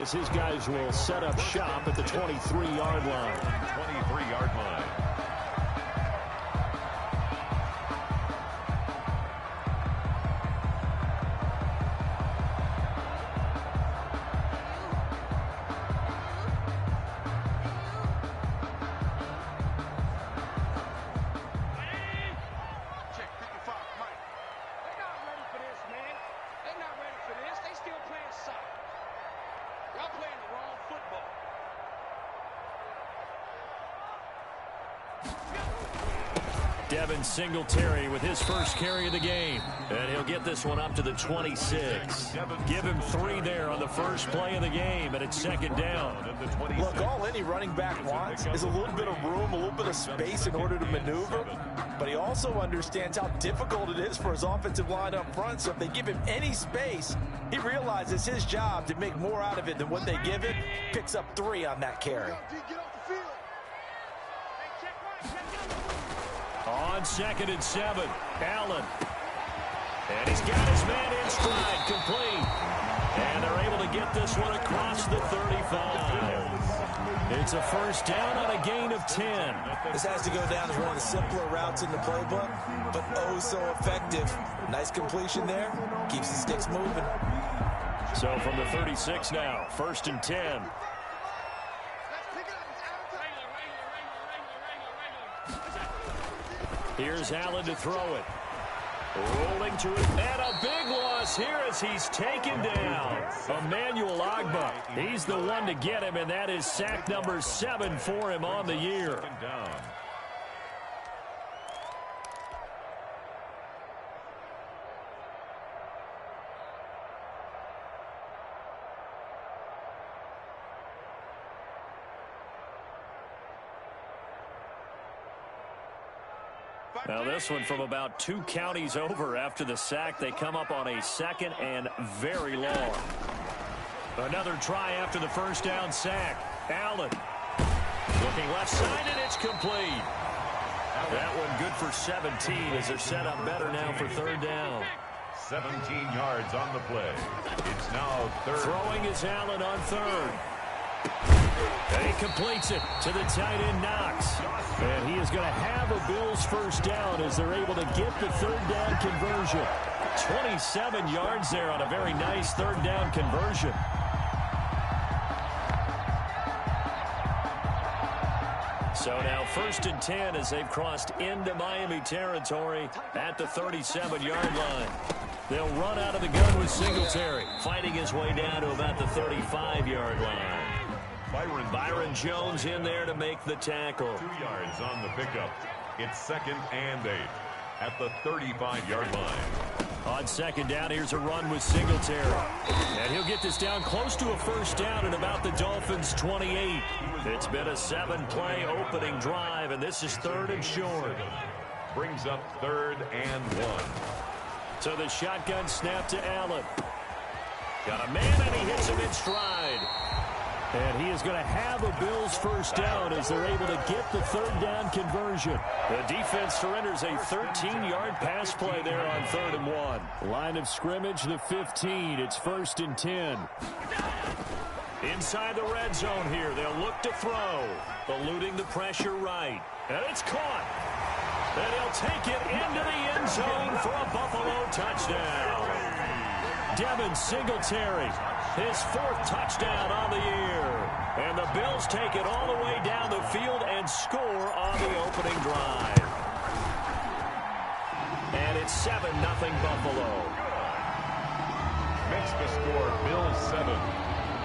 As his guys will set up shop at the 23-yard line. 23-yard line. Singletary with his first carry of the game. And he'll get this one up to the 26. Give him 3 there on the first play of the game, and it's second down. Look, all any running back wants is a little bit of room, a little bit of space in order to maneuver. But he also understands how difficult it is for his offensive line up front. So if they give him any space, he realizes his job to make more out of it than what they give him. Picks up 3 on that carry. On 2nd and 7, Allen. And he's got his man in stride, complete. And they're able to get this one across the 35. It's a first down on a gain of 10. This has to go down as one of the simpler routes in the playbook, but oh so effective. Nice completion there. Keeps the sticks moving. So from the 36 now, 1st and 10. Here's Allen to throw it. Rolling to it, and a big loss here as he's taken down. Emmanuel Ogbah, he's the one to get him, and that is sack number 7 for him on the year. Now this one from about 2 counties over after the sack. They come up on a 2nd and very long. Another try after the first down sack. Allen looking left side, and it's complete. That one good for 17 as they're set up better now for 3rd down. 17 yards on the play. It's now 3rd. Throwing is Allen on 3rd. And he completes it to the tight end, Knox. And he is going to have a Bills first down as they're able to get the 3rd down conversion. 27 yards there on a very nice 3rd down conversion. So now 1st and 10 as they've crossed into Miami territory at the 37-yard line. They'll run out of the gun with Singletary, fighting his way down to about the 35-yard line. Byron Jones in there to make the tackle. 2 yards on the pickup. It's 2nd and 8 at the 35-yard line. On 2nd down, here's a run with Singletary. And he'll get this down close to a first down at about the Dolphins' 28. It's been a 7-play opening drive, and this is 3rd and short. Brings up 3rd and 1. So the shotgun snap to Allen. Got a man, and he hits him in stride. And he is going to have a Bills first down as they're able to get the 3rd down conversion. The defense surrenders a 13-yard pass play there on 3rd and 1. Line of scrimmage, the 15. It's 1st and 10. Inside the red zone here. They'll look to throw. Eluding the pressure right. And it's caught. And he'll take it into the end zone for a Buffalo touchdown. Devin Singletary, his 4th touchdown on the year. And the Bills take it all the way down the field and score on the opening drive. And it's 7-0 Buffalo. Makes the score Bills 7,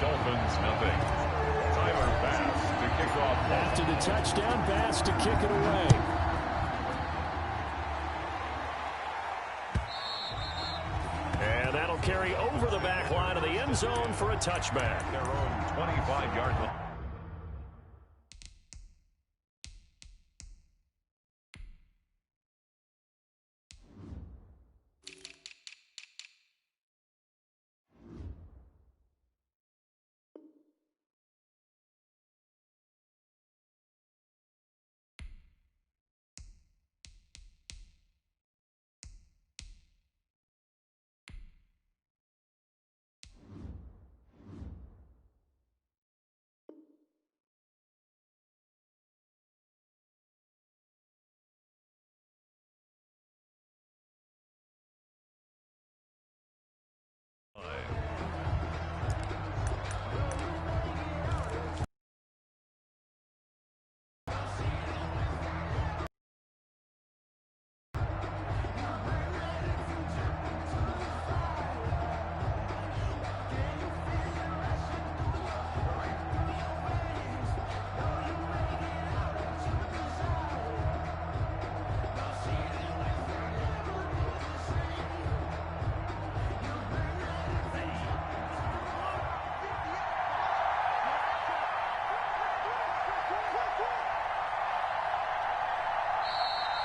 Dolphins 0. Tyler Bass to kick off. After the touchdown, Bass to kick it away. Carry over the back line of the end zone for a touchback. Their own 25-yard line.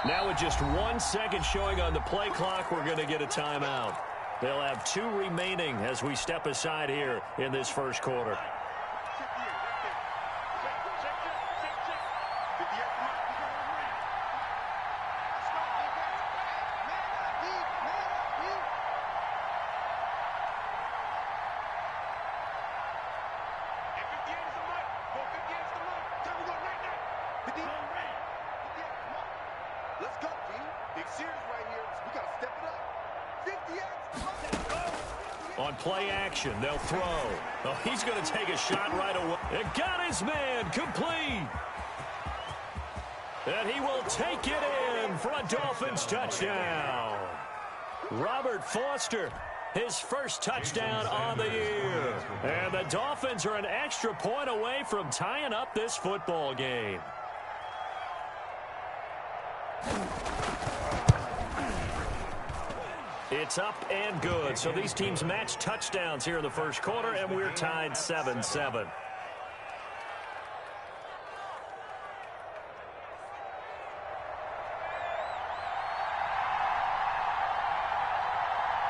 Now with just 1 second showing on the play clock, we're going to get a timeout. They'll have 2 remaining as we step aside here in this first quarter. On play action, they'll throw. Oh, he's going to take a shot right away. It got his man complete. And he will take it in for a Dolphins touchdown. Robert Foster, his first touchdown on the year. And the Dolphins are an extra point away from tying up this football game. It's up and good. So these teams match touchdowns here in the first quarter, and we're tied 7-7.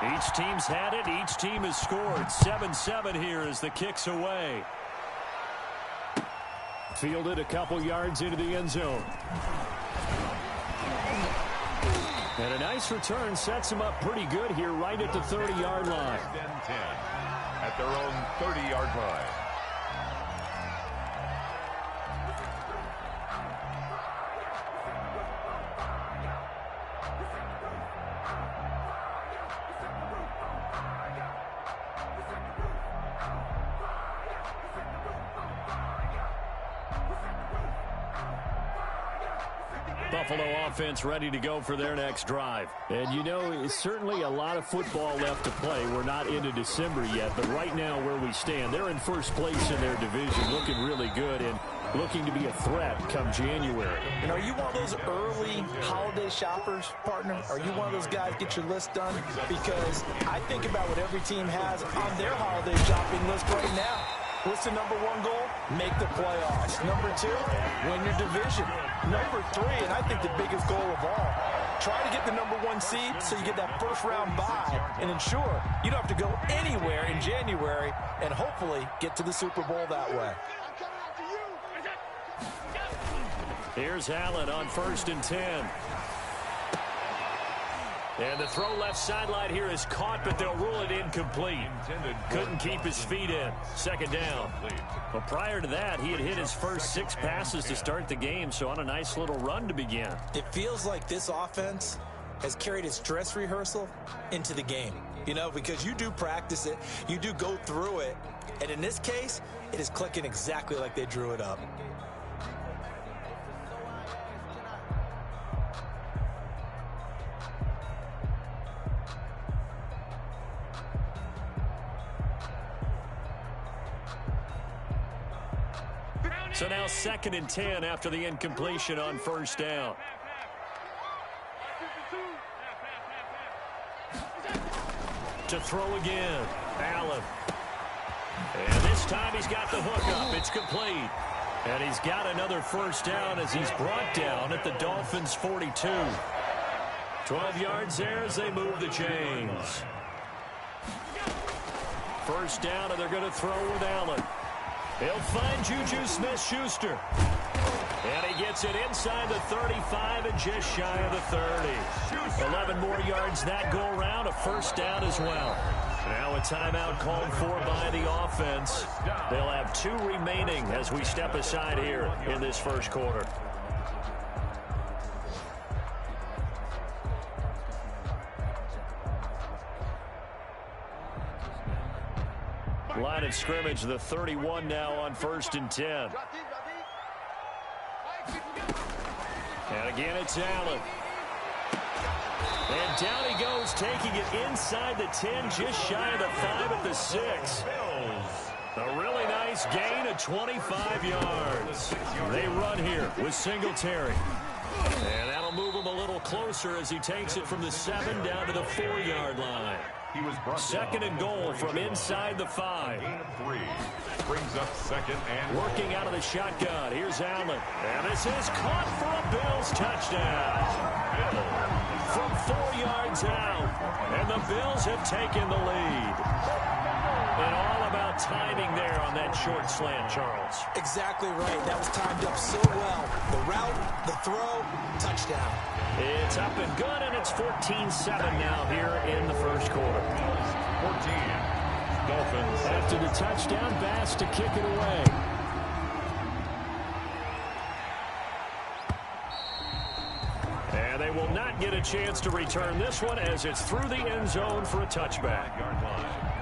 Each team's had it. Each team has scored. 7-7 here as the kick's away. Fielded a couple yards into the end zone. And a nice return sets him up pretty good here right at the 30-yard line. 10 at their own 30-yard line. Buffalo offense ready to go for their next drive. And, you know, it's certainly a lot of football left to play. We're not into December yet, but right now where we stand, they're in first place in their division, looking really good and looking to be a threat come January. And are you one of those early holiday shoppers, partner? Are you one of those guys get your list done? Because I think about what every team has on their holiday shopping list right now. What's the number 1 goal? Make the playoffs. Number 2, win your division. Number 3, and I think the biggest goal of all, try to get the number 1 seed so you get that first-round bye and ensure you don't have to go anywhere in January and hopefully get to the Super Bowl that way. Here's Allen on 1st and 10. And the throw left sideline here is caught, but they'll rule it incomplete. Couldn't keep his feet in. 2nd down. Well, prior to that, he had hit his first 6 passes to start the game, so on a nice little run to begin. It feels like this offense has carried its dress rehearsal into the game. You know, because you do practice it, you do go through it, and in this case, it is clicking exactly like they drew it up. So now 2nd and 10 after the incompletion on 1st down. To throw again, Allen. And this time he's got the hook up. It's complete. And he's got another 1st down as he's brought down at the Dolphins' 42. 12 yards there as they move the chains. 1st down, and they're going to throw with Allen. He'll find Juju Smith-Schuster. And he gets it inside the 35 and just shy of the 30. 11 more yards that go around, a 1st down as well. Now a timeout called for by the offense. They'll have 2 remaining as we step aside here in this first quarter. Line of scrimmage, the 31 now on 1st and 10. And again, it's Allen. And down he goes, taking it inside the 10, just shy of the 5 at the 6. A really nice gain of 25 yards. They run here with Singletary. And that'll move them a little little closer as he takes it from the 7 down to the 4-yard line. He was brought second down and goal from inside the 5. Gain of 3. Brings up second and working out of the shotgun. Here's Allen. And this is caught for a Bills touchdown. From 4 yards out. And the Bills have taken the lead. And all about timing there on that short slant, Charles. Exactly right. That was timed up so well. The route, the throw, touchdown. It's up and good, and it's 14-7 now here in the first quarter. 14. Dolphins. After the touchdown, Bass to kick it away. And they will not get a chance to return this one as it's through the end zone for a touchback. Yard line.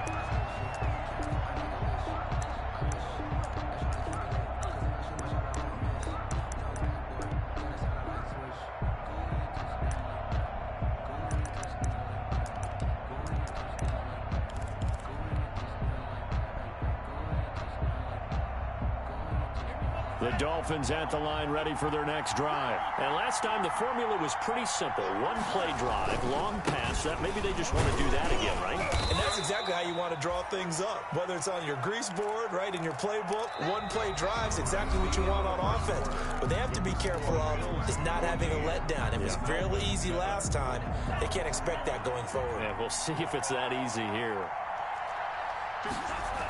The Dolphins at the line ready for their next drive. And last time the formula was pretty simple. One-play drive, long pass. That maybe they just want to do that again, right? And that's exactly how you want to draw things up. Whether it's on your grease board, right, in your playbook, one-play drives exactly what you want on offense. What they have to be careful of is not having a letdown. It was fairly easy last time. They can't expect that going forward. Yeah, we'll see if it's that easy here.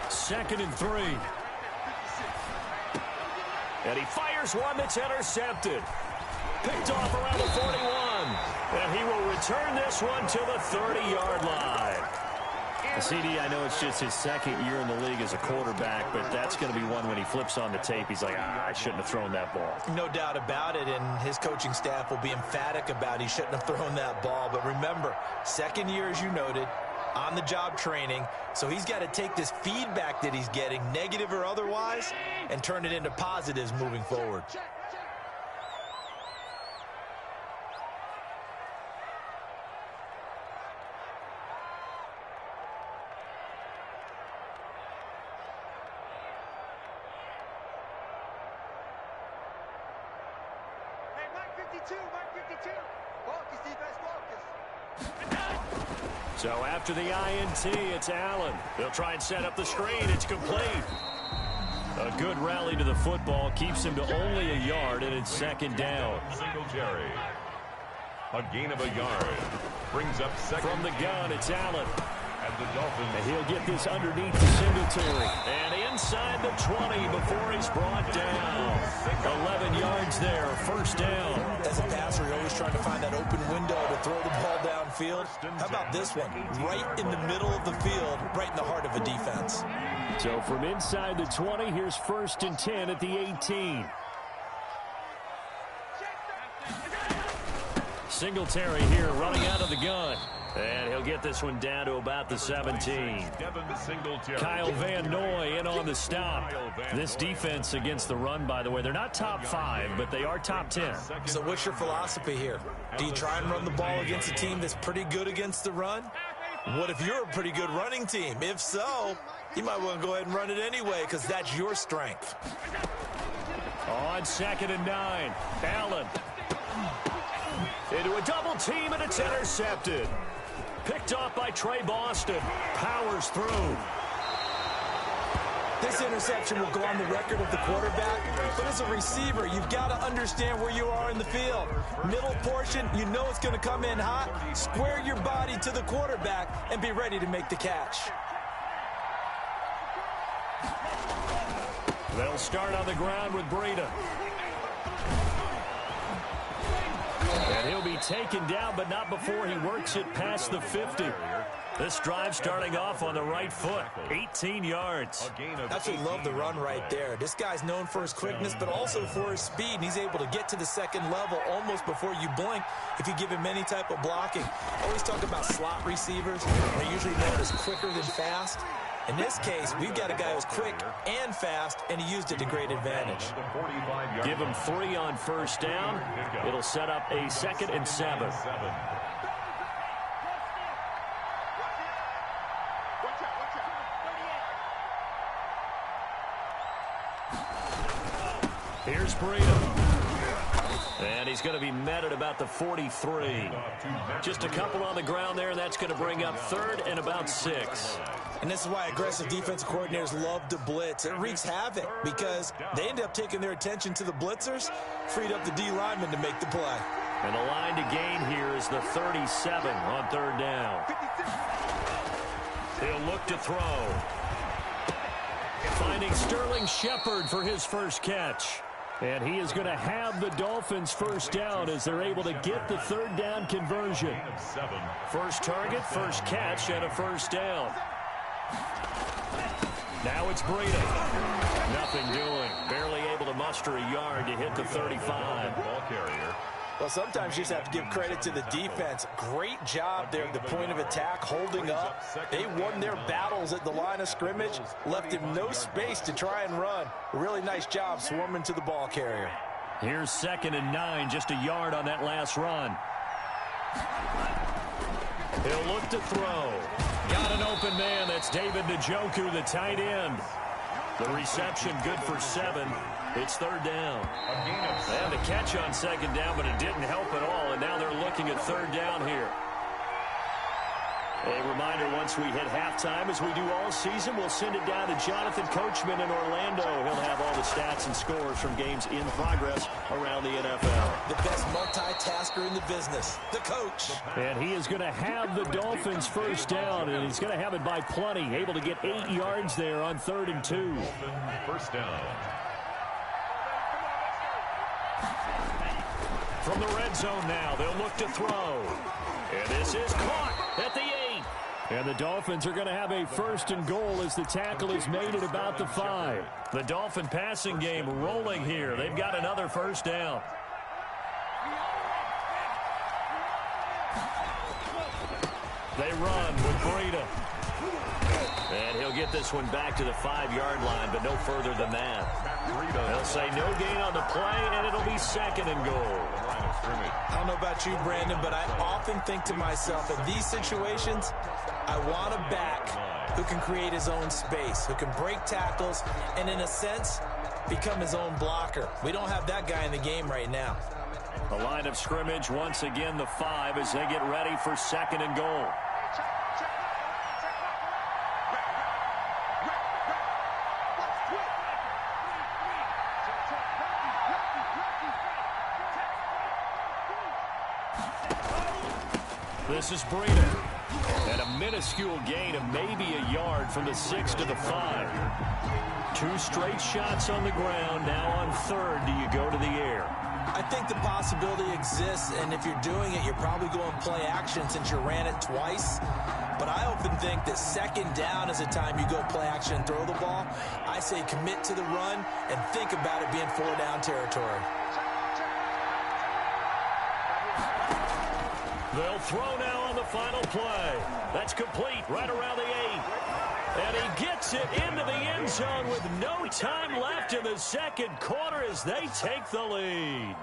2nd and 3. And he fires one that's intercepted. Picked off around the 41. And he will return this one to the 30-yard line. CD, I know it's just his second year in the league as a quarterback, but that's going to be one when he flips on the tape. He's like, I shouldn't have thrown that ball. No doubt about it, and his coaching staff will be emphatic about he shouldn't have thrown that ball. But remember, second year, as you noted, on-the-job training, so he's got to take this feedback that he's getting, negative or otherwise, and turn it into positives moving forward. Hey, Mike 52, Mike 52. Focus, defense, focus. So after the INT, it's Allen. They'll try and set up the screen. It's complete. A good rally to the football keeps him to only a yard, and it's 2nd down. Singletary. A gain of a yard. Brings up second. From the gun, it's Allen. And the Dolphins. And he'll get this underneath the Singletary. And inside the 20 before he's brought down. 11 yards there, 1st down. As a passer, you're always trying to find that open window to throw the ball downfield. How about this one? Right in the middle of the field, right in the heart of a defense. So from inside the 20, here's 1st and 10 at the 18. Singletary here running out of the gun. And he'll get this one down to about the 17. Kyle Van Noy in on the stop. This defense against the run, by the way, they're not top 5, but they are top 10. So what's your philosophy here? Do you try and run the ball against a team that's pretty good against the run? What if you're a pretty good running team? If so, you might want to go ahead and run it anyway because that's your strength. On 2nd and 9, Allen. Into a double team, and it's intercepted. Picked off by Trey Boston. Powers through. This interception will go on the record of the quarterback, but as a receiver, you've got to understand where you are in the field. Middle portion, you know it's going to come in hot. Square your body to the quarterback and be ready to make the catch. They'll start on the ground with Breida. And he'll be taken down, but not before he works it past the 50. This drive starting off on the right foot, 18 yards. Absolutely love the run right there. This guy's known for his quickness, but also for his speed, and he's able to get to the second level almost before you blink if you give him any type of blocking. I always talk about slot receivers. They're usually known as quicker than fast. In this case, we've got a guy who's quick and fast, and he used it to great advantage. Give him 3 on 1st down. It'll set up a 2nd and 7. Here's Breida. And he's going to be met at about the 43. Just a couple on the ground there, and that's going to bring up third and about 6. And this is why aggressive defensive coordinators love to blitz. It wreaks havoc because they end up taking their attention to the blitzers, freed up the D lineman to make the play. And the line to gain here is the 37 on third down. He'll look to throw. Finding Sterling Shepard for his first catch. And he is going to have the Dolphins first down as they're able to get the third down conversion. First target, first catch, and a first down. Now it's Breida. Nothing doing. Barely able to muster a yard to hit the 35. Ball carrier. Well, sometimes you just have to give credit to the defense. Great job there at the point of attack, holding up. They won their battles at the line of scrimmage, left him no space to try and run. Really nice job swarming to the ball carrier. Here's 2nd and 9, just a yard on that last run. He'll look to throw. Got an open man. That's David Njoku, the tight end. The reception good for 7. It's third down. They had the catch on 2nd down, but it didn't help at all, and now they're looking at third down here. A reminder, once we hit halftime, as we do all season, we'll send it down to Jonathan Coachman in Orlando. He'll have all the stats and scores from games in progress around the NFL. The best multitasker in the business, the coach. And he is going to have the Dolphins first down, and he's going to have it by plenty. Able to get 8 yards there on 3rd and 2. First down. From the red zone now, they'll look to throw. And this is caught at the 8. And the Dolphins are going to have a 1st and goal as the tackle is made at about the 5. The Dolphin passing game rolling here. They've got another first down. They run with Breida. And he'll get this one back to the 5-yard line, but no further than that. They'll say no gain on the play, and it'll be 2nd and goal. I don't know about you, Brandon, but I often think to myself, in these situations, I want a back who can create his own space, who can break tackles, and in a sense, become his own blocker. We don't have that guy in the game right now. The line of scrimmage, once again, the 5 as they get ready for 2nd and goal. This is Breida. And a minuscule gain of maybe a yard from the 6 to the 5. 2 straight shots on the ground. Now on 3rd, do you go to the air? I think the possibility exists, and if you're doing it, you're probably going play action since you ran it twice. But I often think that 2nd down is a time you go play action and throw the ball. I say commit to the run and think about it being 4-down territory. They'll throw now on the final play. That's complete right around the 8. And he gets it into the end zone with no time left in the 2nd quarter as they take the lead.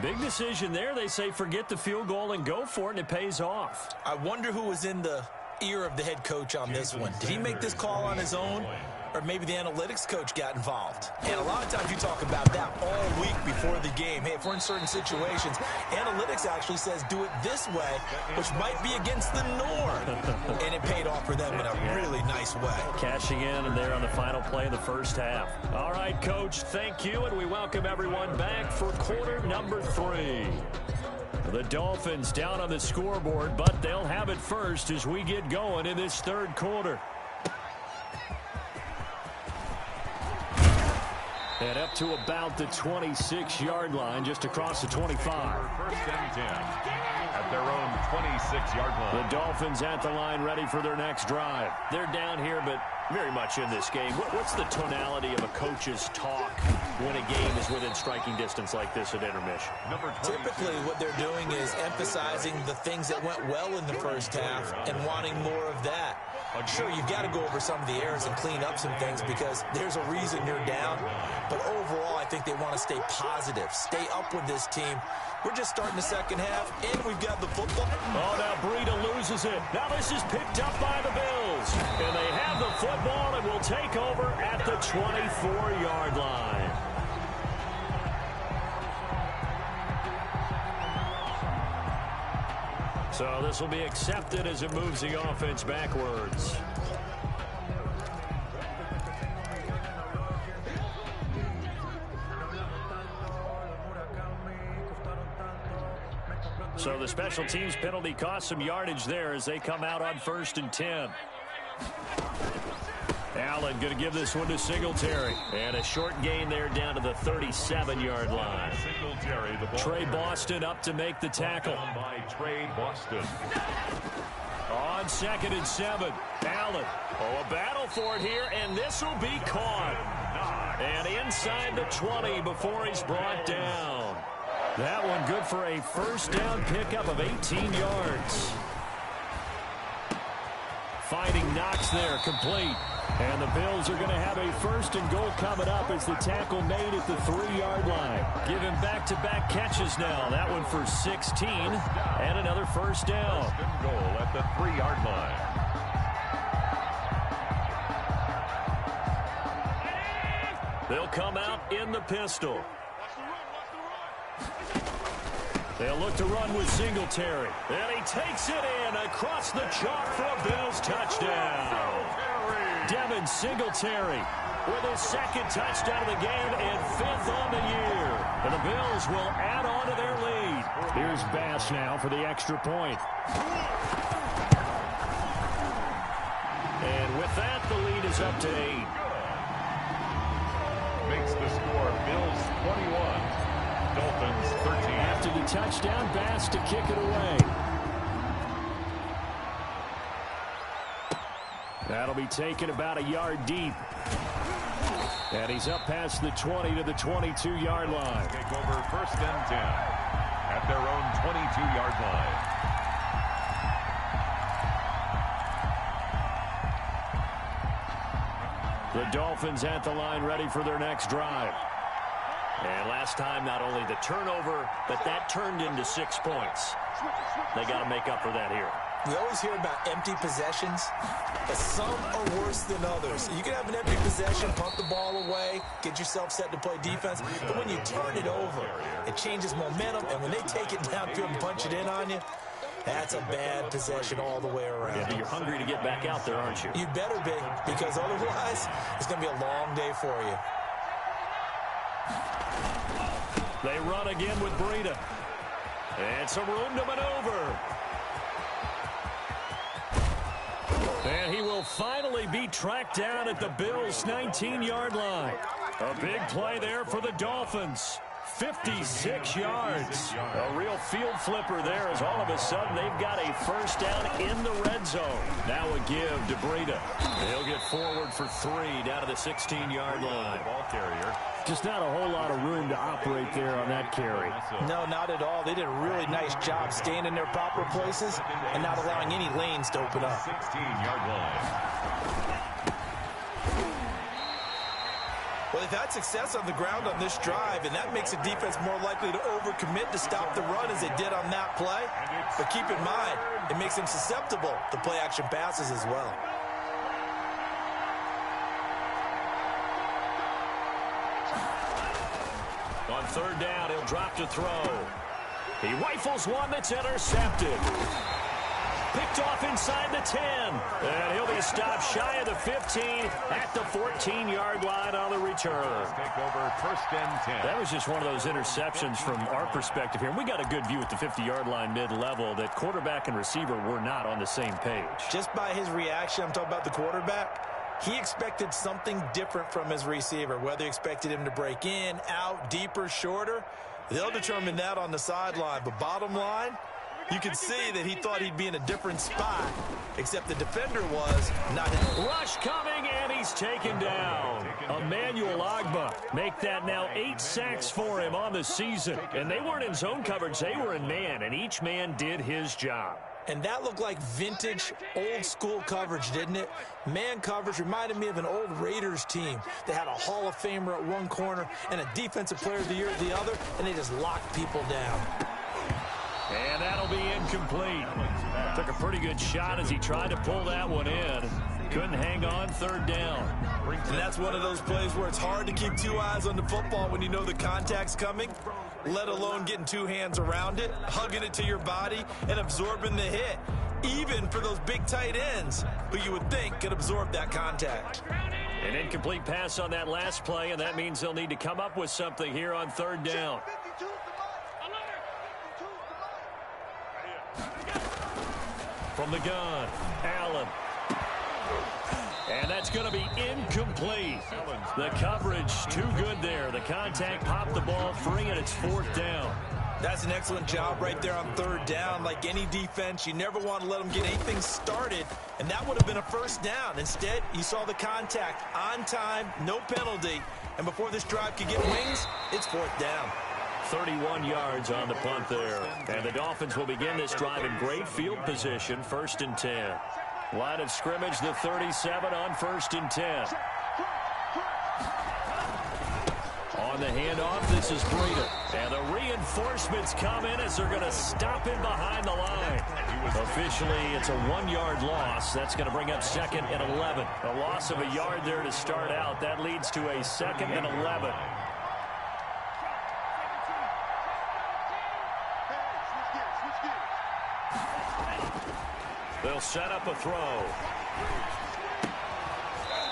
Big decision there. They say forget the field goal and go for it, and it pays off. I wonder who was in the ear of the head coach on this one. Did he make this call on his own? Or maybe the analytics coach got involved. And a lot of times you talk about that all week before the game. Hey, if we're in certain situations, analytics actually says do it this way, which might be against the norm. And it paid off for them in a really nice way. Cashing in and there on the final play of the first half. All right, Coach, thank you, and we welcome everyone back for quarter number 3. The Dolphins down on the scoreboard, but they'll have it first as we get going in this 3rd quarter. And up to about the 26-yard line, just across the 25. First and 10 at their own 26-yard line. The Dolphins at the line ready for their next drive. They're down here, but very much in this game. What's the tonality of a coach's talk when a game is within striking distance like this at intermission? Typically, what they're doing is emphasizing the things that went well in the first half and wanting more of that. Sure, you've got to go over some of the errors and clean up some things because there's a reason you're down. But overall, I think they want to stay positive, stay up with this team. We're just starting the second half, and we've got the football. Oh, now Breida loses it. Now this is picked up by the Bills. And they have the football and will take over at the 24-yard line. So this will be accepted as it moves the offense backwards. So the special teams penalty cost some yardage there as they come out on 1st and 10. Allen going to give this one to Singletary. And a short gain there down to the 37-yard line. Singletary, the ball. Trey Boston up to make the tackle. By Trey Boston. On 2nd and 7. Allen. Oh, a battle for it here, and this will be caught. And inside the 20 before he's brought down. That one good for a first down pickup of 18 yards. Finding Knox there, complete. And the Bills are going to have a 1st and goal coming up as the tackle made at the 3-yard line. Giving back-to-back catches now. That one for 16 and another first down. 1st and goal at the 3-yard line. They'll come out in the pistol. They'll look to run with Singletary. And he takes it in across the chalk for a Bills touchdown. Devin Singletary with his 2nd touchdown of the game and 5th on the year. And the Bills will add on to their lead. Here's Bass now for the extra point. And with that, the lead is up to 8. Makes the score Bills 21. Dolphins 13. After the touchdown, Bass to kick it away. That'll be taken about a yard deep. And he's up past the 20 to the 22-yard line. Take over 1st and 10 at their own 22-yard line. The Dolphins at the line ready for their next drive. And last time, not only the turnover, but that turned into 6 points. They got to make up for that here. We always hear about empty possessions, but some are worse than others. You can have an empty possession, pump the ball away, get yourself set to play defense, but when you turn it over, it changes momentum, and when they take it downfield and punch it in on you, that's a bad possession all the way around. Yeah, but you're hungry to get back out there, aren't you? You better be, because otherwise, it's going to be a long day for you. They run again with Breida. And some room to maneuver. And he will finally be tracked down at the Bills' 19-yard line. A big play there for the Dolphins. 56 yards. A real field flipper there as all of a sudden they've got a first down in the red zone. Now a give to Breida. He'll get forward for 3 down to the 16-yard line. Ball carrier. Just not a whole lot of room to operate there on that carry. No, not at all. They did a really nice job staying in their proper places and not allowing any lanes to open up. 16-yard line. Well, they've had success on the ground on this drive, and that makes the defense more likely to overcommit to stop the run as they did on that play. But keep in mind, it makes them susceptible to play-action passes as well. On 3rd down, he'll drop to throw. He rifles one that's intercepted. Picked off inside the 10. And he'll be stopped shy of the 15 at the 14-yard line on the return. Take over 1st and 10. That was just one of those interceptions from our perspective here. And we got a good view at the 50-yard line mid-level that quarterback and receiver were not on the same page. Just by his reaction, I'm talking about the quarterback, he expected something different from his receiver, whether he expected him to break in, out, deeper, shorter. They'll determine that on the sideline. But bottom line, you can see that he thought he'd be in a different spot, except the defender was not in. Rush coming, and he's taken down. Emmanuel Ogbah make that now 8 sacks for him on the season. And they weren't in zone coverage, they were in man, and each man did his job. And that looked like vintage, old-school coverage, didn't it? Man coverage reminded me of an old Raiders team. They had a Hall of Famer at one corner and a Defensive Player of the Year at the other, and they just locked people down. And that'll be incomplete. Took a pretty good shot as he tried to pull that one in. Couldn't hang on, third down. And that's one of those plays where it's hard to keep two eyes on the football when you know the contact's coming, let alone getting two hands around it, hugging it to your body, and absorbing the hit, even for those big tight ends who you would think could absorb that contact. An incomplete pass on that last play, and that means they'll need to come up with something here on third down. From the gun, Allen. And that's going to be incomplete. The coverage too good there. The contact popped the ball free, and it's fourth down. That's an excellent job right there on third down. Like any defense, you never want to let them get anything started, and that would have been a first down. Instead, you saw the contact on time, no penalty, and before this drive could get wings, it's fourth down. 31 yards on the punt there. And the Dolphins will begin this drive in great field position, 1st and 10. Line of scrimmage, the 37 on 1st and 10. On the handoff, this is Breida. And the reinforcements come in as they're going to stop him behind the line. Officially, it's a 1-yard loss. That's going to bring up 2nd and 11. A loss of a yard there to start out. That leads to a 2nd and 11. They'll set up a throw.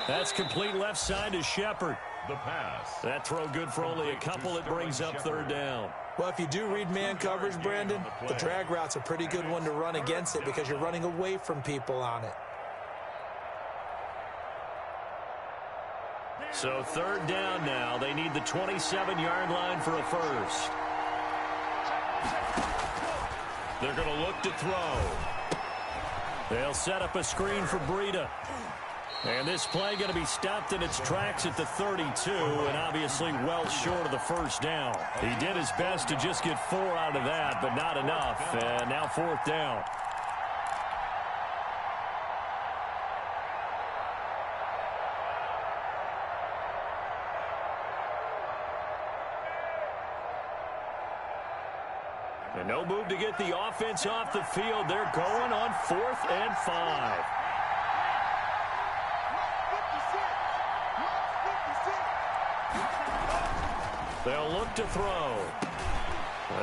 That's complete left side to Shepard. The pass. That throw good for only a couple. It brings up third down. Well, if you do read man coverage, Brandon, the drag route's a pretty good one to run against it because you're running away from people on it. So third down now. They need the 27-yard line for a first. They're going to look to throw. They'll set up a screen for Breida. And this play going to be stopped in its tracks at the 32, and obviously well short of the first down. He did his best to just get 4 out of that, but not enough. And now fourth down. And no move to get the offense off the field. They're going on 4th and 5. They'll look to throw.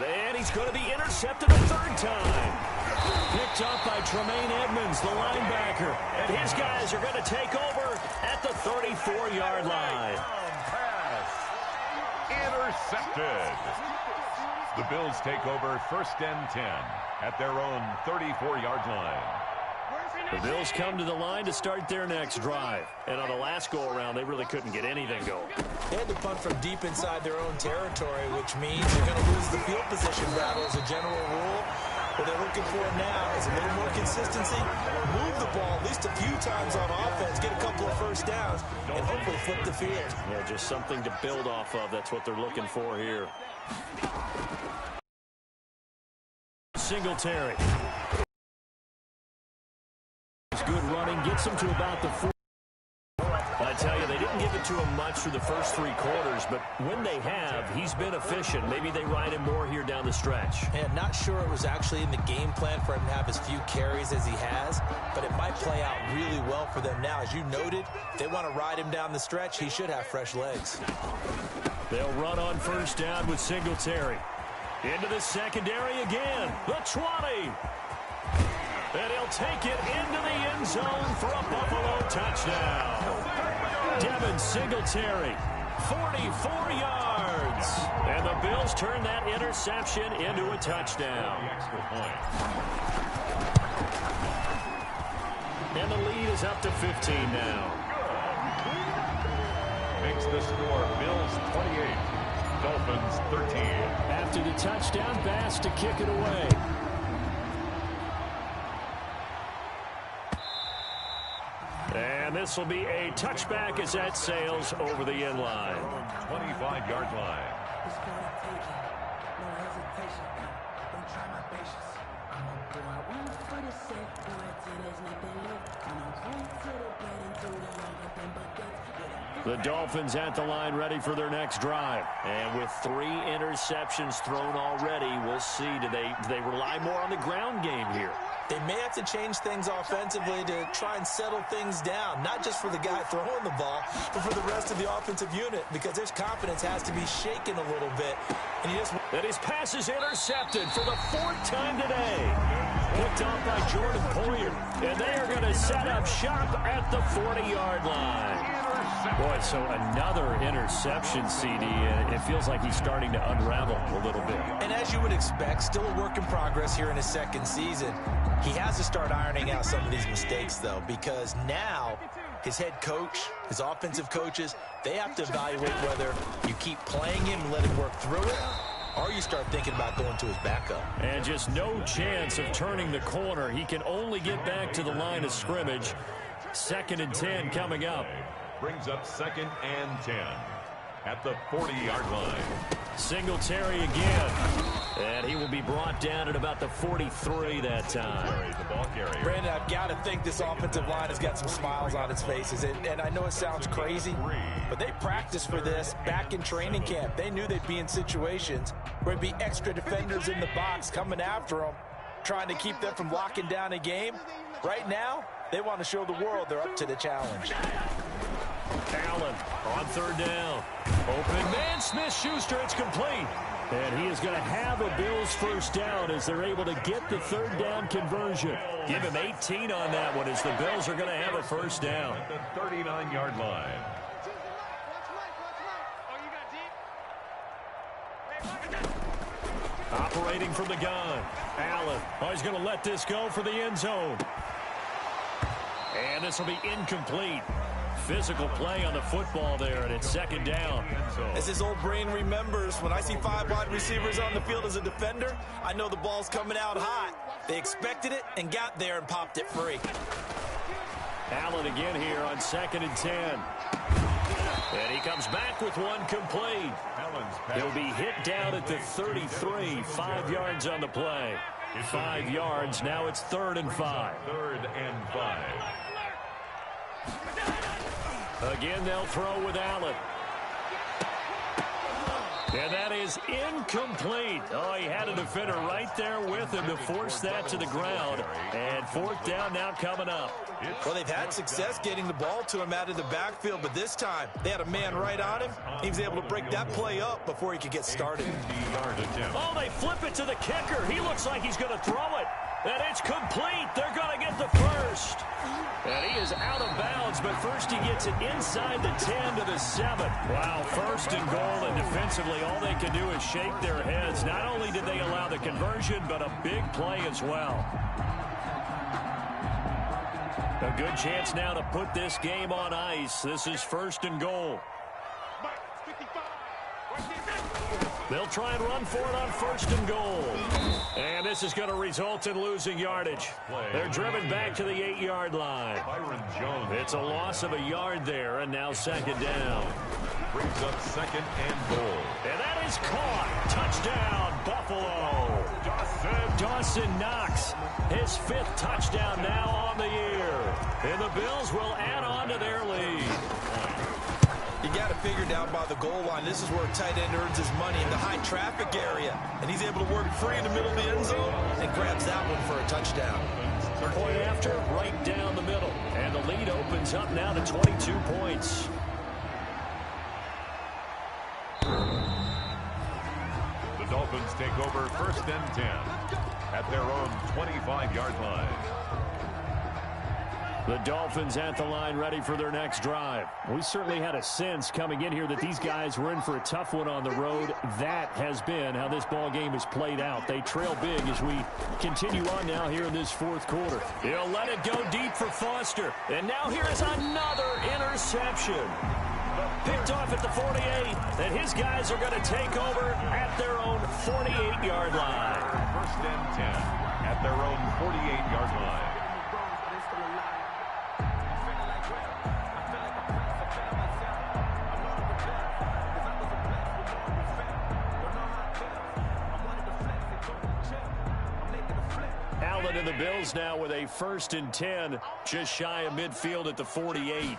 And he's going to be intercepted a third time. Picked up by Tremaine Edmonds, the linebacker. And his guys are going to take over at the 34-yard line. Pass. Intercepted. The Bills take over 1st and 10 at their own 34-yard line. The Bills come to the line to start their next drive. And on the last go-around, they really couldn't get anything going. They had to punt from deep inside their own territory, which means they're going to lose the field position battle as a general rule. What they're looking for now is a little more consistency, move the ball at least a few times on offense, get a couple of first downs, and hopefully flip the field. Yeah, just something to build off of. That's what they're looking for here. Singletary. Good running, gets him to about the 4. I tell you, they didn't give it to him much through the first 3 quarters, but when they have, he's been efficient. Maybe they ride him more here down the stretch. And not sure it was actually in the game plan for him to have as few carries as he has, but it might play out really well for them now. As you noted, if they want to ride him down the stretch, he should have fresh legs. They'll run on first down with Singletary. Into the secondary again. The 20. And he'll take it into the end zone for a Buffalo touchdown. Devin Singletary, 44 yards. And the Bills turn that interception into a touchdown. And the lead is up to 15 now. Makes the score Bills 28, Dolphins 13. After the touchdown, Bass to kick it away. And this will be a touchback as that sails over the end line. 25-yard line. The Dolphins at the line ready for their next drive. And with 3 interceptions thrown already, we'll see. Do they rely more on the ground game here? They may have to change things offensively to try and settle things down, not just for the guy throwing the ball, but for the rest of the offensive unit, because their confidence has to be shaken a little bit. And his pass is intercepted for the 4th time today. Picked off by Jordan Poyer, and they are going to set up shop at the 40-yard line. Boy, so another interception, CD, and it feels like he's starting to unravel a little bit. And as you would expect, still a work in progress here in his second season. He has to start ironing out some of these mistakes, though, because now his head coach, his offensive coaches, they have to evaluate whether you keep playing him and let him work through it, or you start thinking about going to his backup. And just no chance of turning the corner. He can only get back to the line of scrimmage. 2nd and 10 coming up. Brings up 2nd and 10 at the 40-yard line. Singletary again. And he will be brought down at about the 43 that time. The ball carrier. Brandon, I've got to think this offensive line has got some smiles on its faces. And I know it sounds crazy, but they practiced for this back in training camp. They knew they'd be in situations where there'd be extra defenders in the box coming after them, trying to keep them from locking down a game. Right now, they want to show the world they're up to the challenge. Allen on 3rd down. Open man, Smith-Schuster, it's complete. And he is going to have a Bills 1st down as they're able to get the 3rd down conversion. Give him 18 on that one as the Bills are going to have a 1st down. At the 39-yard line. Operating from the gun. Allen. Oh, he's going to let this go for the end zone. And this will be incomplete. Physical play on the football there, and it's 2nd down. As his old brain remembers, when I see 5 wide receivers on the field as a defender, I know the ball's coming out hot. They expected it and got there and popped it free. Allen again here on 2nd and 10. And he comes back with one complete. He'll be hit down at the 33, 5 yards on the play. 5 yards, now it's 3rd and 5. 3rd and 5. Again, they'll throw with Allen. And that is incomplete. Oh, he had a defender right there with him to force that to the ground. And 4th down now coming up. Well, they've had success getting the ball to him out of the backfield, but this time they had a man right on him. He was able to break that play up before he could get started. Oh, they flip it to the kicker. He looks like he's going to throw it. And it's complete. They're going to get the 1st. And he is out of bounds, but first he gets it inside the 10 to the 7. Wow, 1st and goal, and defensively all they can do is shake their heads. Not only did they allow the conversion, but a big play as well. A good chance now to put this game on ice. This is 1st and goal. They'll try and run for it on 1st and goal. And this is going to result in losing yardage. They're driven back to the 8-yard line. It's a loss of a yard there, and now 2nd down. Brings up 2nd and goal. And that is caught. Touchdown, Buffalo. Dawson Knox, his 5th touchdown now on the year. And the Bills will add on to their lead. You got to figure down by the goal line, this is where a tight end earns his money in the high traffic area. And he's able to work free in the middle of the end zone and grabs that one for a touchdown. Point after, right down the middle. And the lead opens up now to 22 points. The Dolphins take over 1st and 10 at their own 25-yard line. The Dolphins at the line ready for their next drive. We certainly had a sense coming in here that these guys were in for a tough one on the road. That has been how this ball game has played out. They trail big as we continue on now here in this 4th quarter. He'll let it go deep for Foster. And now here is another interception. Picked off at the 48. And his guys are going to take over at their own 48-yard line. 1st and 10 at their own 48-yard line. And the Bills now with a 1st and 10, just shy of midfield at the 48.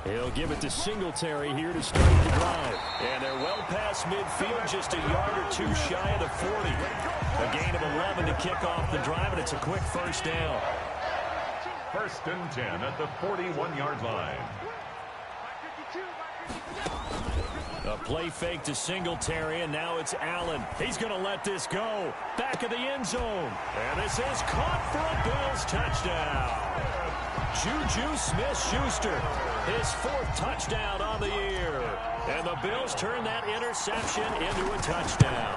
He'll give it to Singletary here to start the drive. And they're well past midfield, just a yard or two shy of the 40. A gain of 11 to kick off the drive, and it's a quick first down. 1st and 10 at the 41-yard line. A play fake to Singletary, and now it's Allen. He's going to let this go. Back of the end zone. And this is caught for a Bills touchdown. Juju Smith-Schuster, his 4th touchdown on the year. And the Bills turn that interception into a touchdown.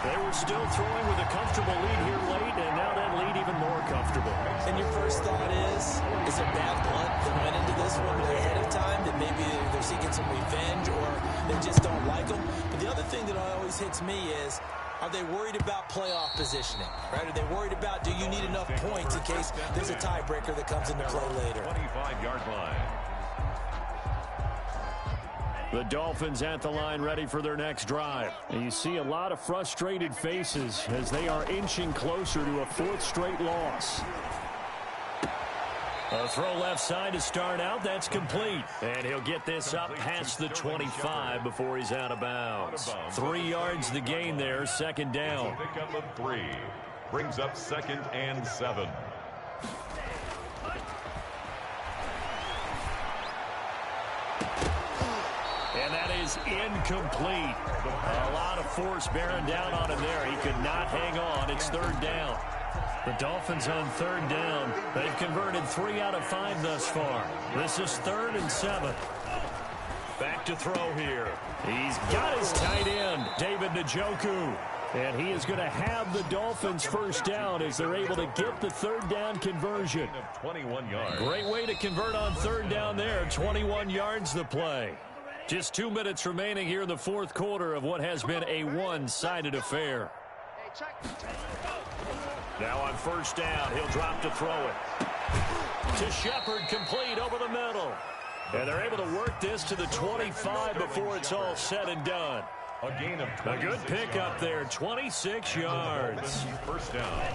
They were still throwing with a comfortable lead here late, and now that lead even more comfortable. And your first thought is it bad blood that went into this one ahead of time, that maybe they're seeking some revenge or they just don't like them? But the other thing that always hits me is, are they worried about playoff positioning? Right? Are they worried about, do you need enough points in case there's a tiebreaker that comes into play later? 25-yard line. The Dolphins at the line ready for their next drive. And you see a lot of frustrated faces as they are inching closer to a 4th straight loss. A throw left side to start out. That's complete. And he'll get this up past the 25 before he's out of bounds. 3 yards the gain there, 2nd down. Pick up of 3. Brings up 2nd and 7. And that is incomplete. A lot of force bearing down on him there. He could not hang on. It's 3rd down. The Dolphins on 3rd down. They've converted 3 out of 5 thus far. This is 3rd and 7. Back to throw here. He's got his tight end, David Njoku. And he is going to have the Dolphins first down as they're able to get the 3rd down conversion. 21 yards. Great way to convert on 3rd down there. 21 yards the play. Just 2 minutes remaining here in the 4th quarter of what has been a one-sided affair. Now on 1st down, he'll drop to throw it. To Shepard, complete over the middle. And they're able to work this to the 25 before it's all said and done. A gain of a good pickup there, 26 yards. 1st down.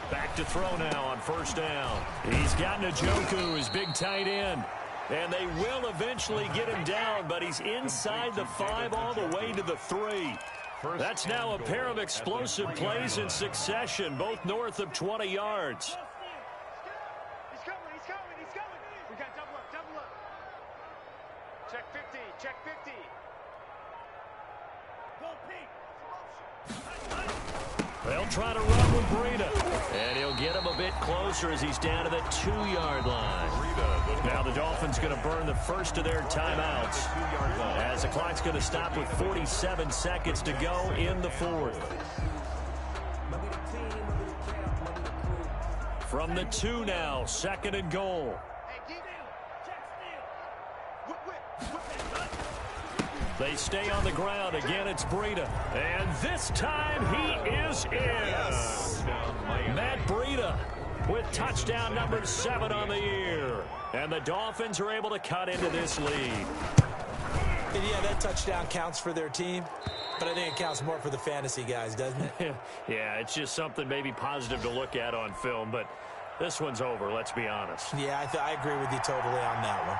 Back to throw now on 1st down. He's got Njoku, his big tight end. And they will eventually get him down, but he's inside the 5 all the way to the 3. That's now a pair of explosive plays in succession, both north of 20 yards. He's coming. We got double up. Check 50, check 50. They'll try to run with Breida. And he'll get him a bit closer as he's down to the 2-yard line. Now the Dolphins going to burn the first of their timeouts as the clock's going to stop with 47 seconds to go in the 4th. From the 2 now, 2nd and goal. They stay on the ground. Again, it's Breida. And this time he is in. Matt Breida with touchdown number 7 on the year. And the Dolphins are able to cut into this lead. And yeah, that touchdown counts for their team, but I think it counts more for the fantasy guys, doesn't it? Yeah, it's just something maybe positive to look at on film, but this one's over, let's be honest. Yeah, I agree with you totally on that one.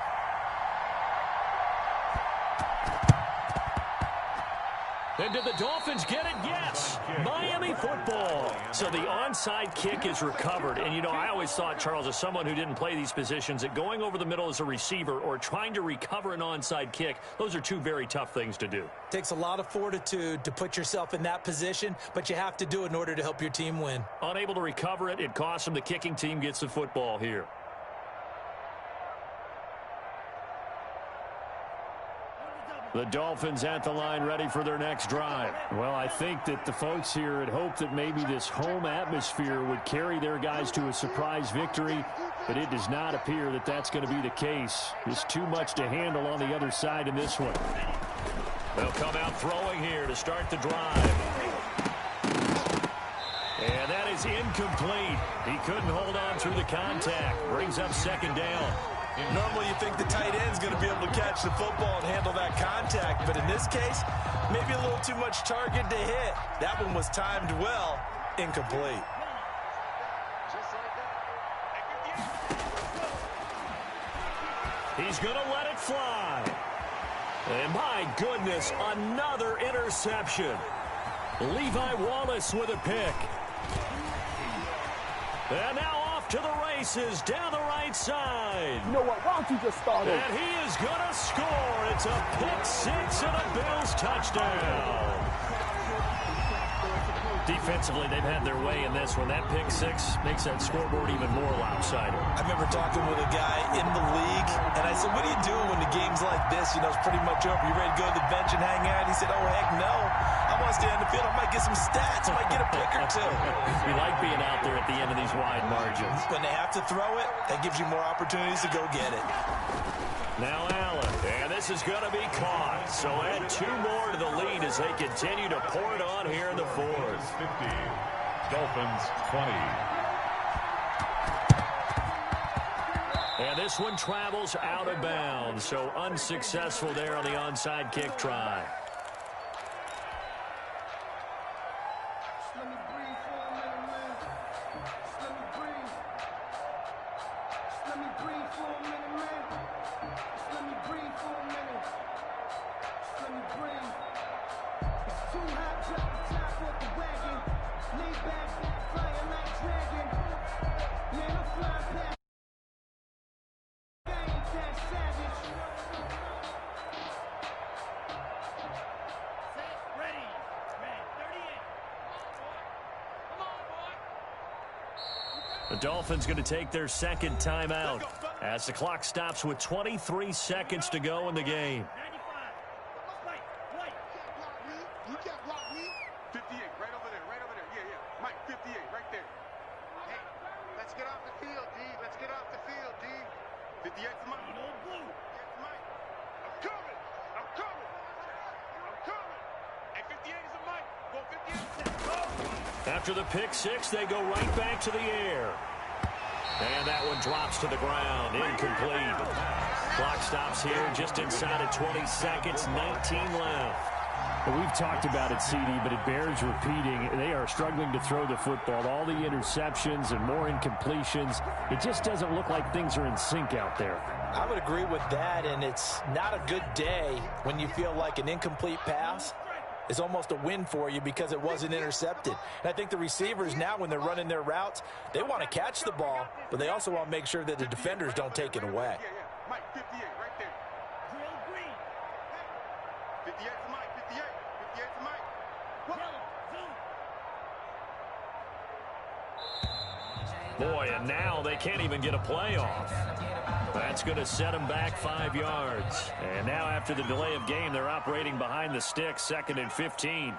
And did the Dolphins get it? Yes. Miami football. So the onside kick is recovered. And, you know, I always thought, Charles, as someone who didn't play these positions, that going over the middle as a receiver or trying to recover an onside kick, those are 2 very tough things to do. Takes a lot of fortitude to put yourself in that position, but you have to do it in order to help your team win. Unable to recover it, it costs them. The kicking team gets the football here. The Dolphins at the line ready for their next drive. Well, I think that the folks here had hoped that maybe this home atmosphere would carry their guys to a surprise victory, but it does not appear that that's going to be the case. There's too much to handle on the other side in this one. They'll come out throwing here to start the drive. And that is incomplete. He couldn't hold on through the contact. Brings up 2nd down. Normally you think the tight end's going to be able to catch the football and handle that contact, but in this case, maybe a little too much target to hit. That one was timed well, incomplete. He's going to let it fly. And my goodness, another interception. Levi Wallace with a pick. And now off to the races down the right side. You know what? Why don't you just start it? And he is going to score. It's a pick six and a Bills touchdown. Defensively, they've had their way in this one. That pick six makes that scoreboard even more lopsided. I remember talking with a guy in the league, and I said, what do you do when the game's like this? You know, it's pretty much over. You ready to go to the bench and hang out? He said, oh, heck no. I want to stay on the field. I might get some stats. I might get a pick or two. We like being out there at the end of these wide margins. When they have to throw it, that gives you more opportunities to go get it. Now Allen, and this is going to be caught. So add 2 more to the lead as they continue to pour it on here in the fourth. 50. Dolphins 20. And this one travels out of bounds, so unsuccessful there on the onside kick try. The Dolphins going to take their second timeout as the clock stops with 23 seconds to go in the game. 58, right over there, right over there. Yeah, yeah. Mike, 58, right there. Hey, let's get off the field, D. Let's get off the field, D. 58's Mike. It's Mike. I'm coming. I'm coming. I'm coming. Hey, 58 is a Mike. Go 58. Go. After the pick six, they go right back to the air. And that one drops to the ground. Incomplete. Clock stops here just inside of 20 seconds. 19 left. Well, we've talked about it, CD, but it bears repeating. They are struggling to throw the football. All the interceptions and more incompletions. It just doesn't look like things are in sync out there. I would agree with that, and it's not a good day when you feel like an incomplete pass is almost a win for you because it wasn't intercepted. And I think the receivers now, when they're running their routes, they want to catch the ball, but they also want to make sure that the defenders don't take it away. Yeah, yeah. Mike, 58, right there. Drill green. 58 to Mike, 58. 58 to Mike. Boy, and now they can't even get a play off. That's going to set them back 5 yards. And now after the delay of game, they're operating behind the sticks, 2nd and 15.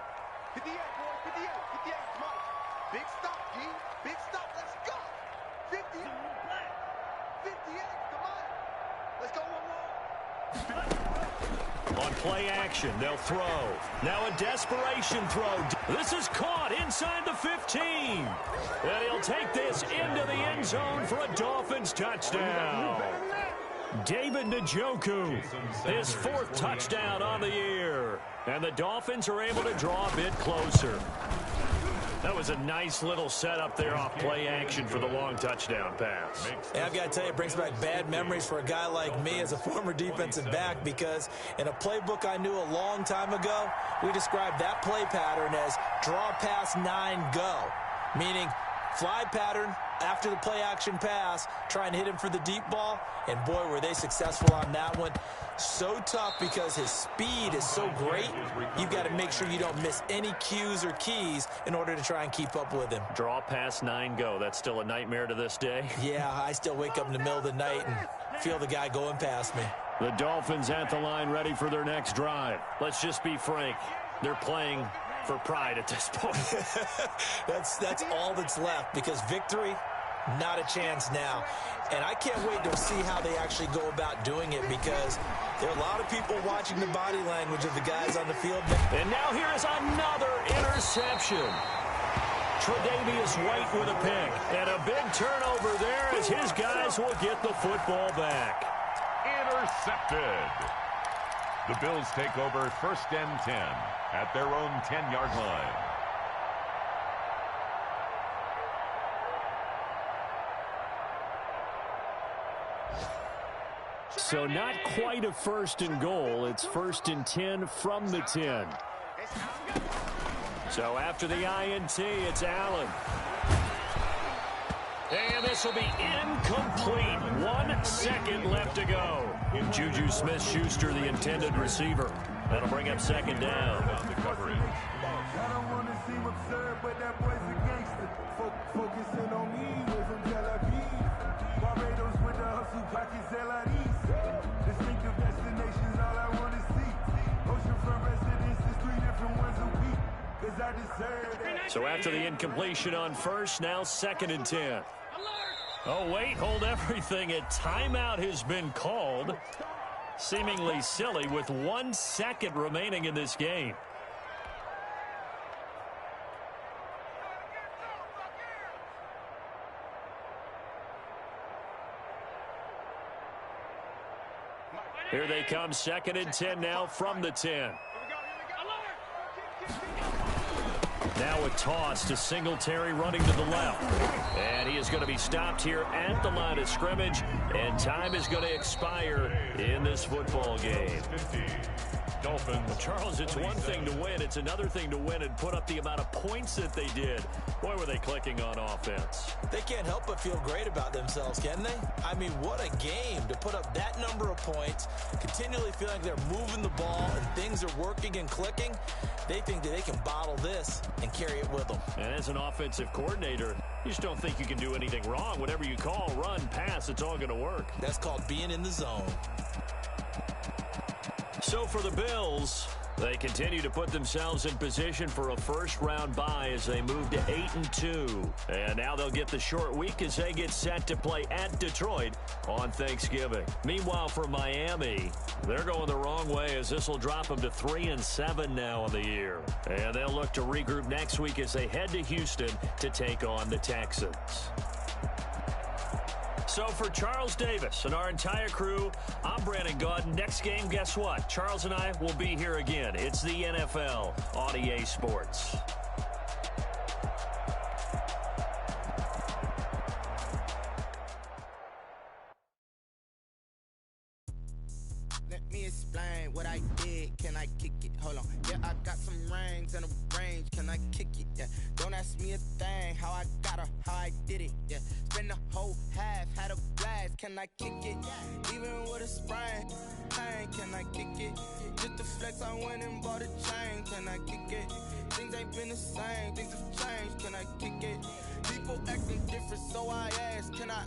58, boy, 58. 58 to Mike. Big stop, G. Big stop. Let's go. 50. 58 to Mike. Let's go one more. On play action, they'll throw. Now a desperation throw. This is caught inside the 15. And he'll take this into the end zone for a Dolphins touchdown. David Njoku, his 4th touchdown on the year. And the Dolphins are able to draw a bit closer. That was a nice little setup there off play action for the long touchdown pass. And I've got to tell you, it brings back bad memories for a guy like me as a former defensive back, because in a playbook I knew a long time ago, we described that play pattern as draw pass 9 go, meaning fly pattern after the play action pass, try and hit him for the deep ball, and boy, were they successful on that one. So tough because his speed is so great, you've got to make sure you don't miss any cues or keys in order to try and keep up with him. Draw pass 9 go. That's still a nightmare to this day. Yeah, I still wake up in the middle of the night and feel the guy going past me. The Dolphins at the line ready for their next drive. Let's just be frank. They're playing for pride at this point. That's all that's left, because victory, not a chance now. And I can't wait to see how they actually go about doing it, because there are a lot of people watching the body language of the guys on the field. And now here is another interception. Tre'Davious White with a pick. And a big turnover there as his guys will get the football back. Intercepted. The Bills take over 1st and 10 at their own 10-yard line. So not quite a first and goal. It's first and 10 from the 10. So after the INT, it's Allen. And this will be incomplete. 1 second left to go. Juju Smith-Schuster, the intended receiver. That'll bring up second down. The coverage. I don't want to seem absurd, but that boy's a gangster. Focusing on me with some Tel Aviv. Barbados with the hustle, pockets LIDs. Distinctive destinations, all I want to see. Oceanfront residences, 3 different ones a week. Cause I deserve that. So after the incompletion on first, now second and 10. Oh, wait, hold everything. A timeout has been called. Seemingly silly with 1 second remaining in this game. Here they come, second and 10 now from the 10. Now a toss to Singletary running to the left. And he is going to be stopped here at the line of scrimmage. And time is going to expire in this football game. Dolphins. Charles, it's one thing to win. It's another thing to win and put up the amount of points that they did. Boy, were they clicking on offense. They can't help but feel great about themselves, can they? I mean, what a game to put up that number of points, continually feeling like they're moving the ball and things are working and clicking. They think that they can bottle this and carry it with them. And as an offensive coordinator, you just don't think you can do anything wrong. Whatever you call, run, pass, it's all going to work. That's called being in the zone. So for the Bills, they continue to put themselves in position for a first-round bye as they move to 8-2. And now they'll get the short week as they get set to play at Detroit on Thanksgiving. Meanwhile, for Miami, they're going the wrong way as this will drop them to 3-7 now on the year. And they'll look to regroup next week as they head to Houston to take on the Texans. So for Charles Davis and our entire crew, I'm Brandon Gaudin. Next game, guess what? Charles and I will be here again. It's the NFL on EA Sports. Let me explain what I did. Can I kick it? Hold on. Yeah, I got some rings and a range. Can I kick it? Yeah. Don't ask me a thing. How I got her, how I did it. Yeah. Spend the whole half, had a blast. Can I kick it? Even with a sprain. Pain, can I kick it? Just the flex, I went and bought a chain. Can I kick it? Things ain't been the same. Things have changed. Can I kick it? People acting different, so I ask, can I?